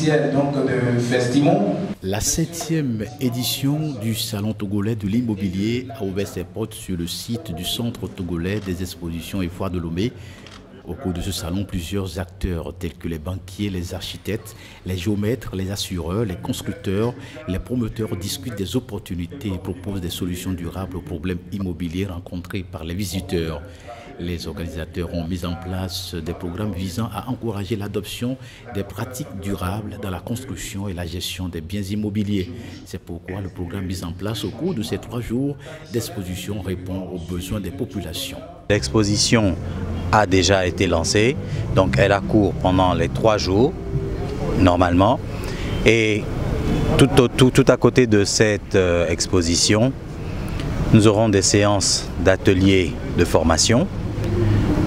officielle donc, de Festimo. La 7e édition du Salon togolais de l'immobilier a ouvert ses portes sur le site du Centre togolais des expositions et foires de Lomé. Au cours de ce salon, plusieurs acteurs tels que les banquiers, les architectes, les géomètres, les assureurs, les constructeurs, les promoteurs discutent des opportunités et proposent des solutions durables aux problèmes immobiliers rencontrés par les visiteurs. Les organisateurs ont mis en place des programmes visant à encourager l'adoption des pratiques durables dans la construction et la gestion des biens immobiliers. C'est pourquoi le programme mis en place au cours de ces 3 jours d'exposition répond aux besoins des populations. L'exposition a déjà été lancée, donc elle a cours pendant les 3 jours, normalement. Et tout à côté de cette exposition, nous aurons des séances d'ateliers de formation.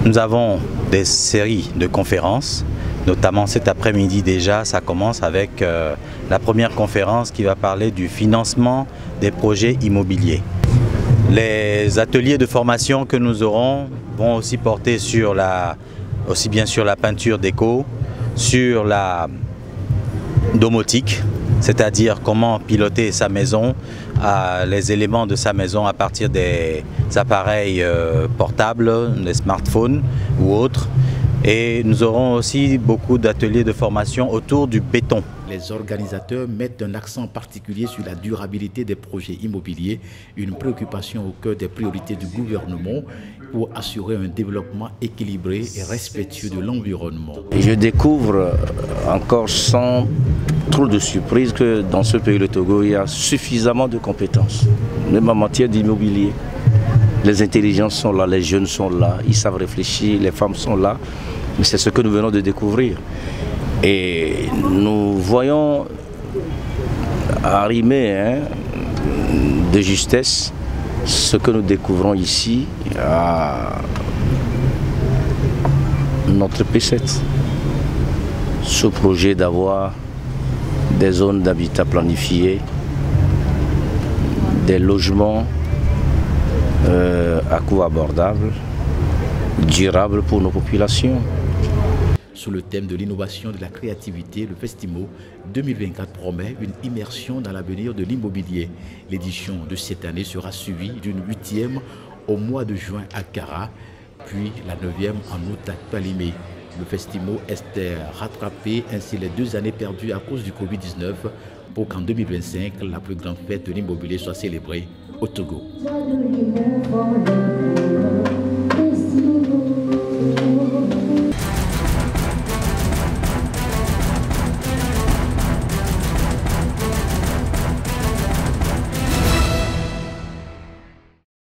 Nous avons des séries de conférences, notamment cet après-midi déjà, ça commence avec la première conférence qui va parler du financement des projets immobiliers. Les ateliers de formation que nous aurons vont aussi porter sur aussi bien sur la peinture déco, sur la domotique, c'est-à-dire comment piloter sa maison, les éléments de sa maison à partir des appareils portables, des smartphones ou autres. Et nous aurons aussi beaucoup d'ateliers de formation autour du béton. Les organisateurs mettent un accent particulier sur la durabilité des projets immobiliers, une préoccupation au cœur des priorités du gouvernement pour assurer un développement équilibré et respectueux de l'environnement. Je découvre encore sans trop de surprise que dans ce pays, le Togo, il y a suffisamment de compétences, même en matière d'immobilier. Les intelligences sont là, les jeunes sont là, ils savent réfléchir, les femmes sont là. Mais c'est ce que nous venons de découvrir. Et nous voyons arrimer de justesse ce que nous découvrons ici à notre P7. Ce projet d'avoir des zones d'habitat planifiées, des logements à coût abordable, durables pour nos populations. Sous le thème de l'innovation et de la créativité, le Festimo 2024 promet une immersion dans l'avenir de l'immobilier. L'édition de cette année sera suivie d'une 8e au mois de juin à Kara, puis la 9e en août à Palimé. Le Festimo espère rattraper ainsi les 2 années perdues à cause du Covid-19 pour qu'en 2025, la plus grande fête de l'immobilier soit célébrée au Togo.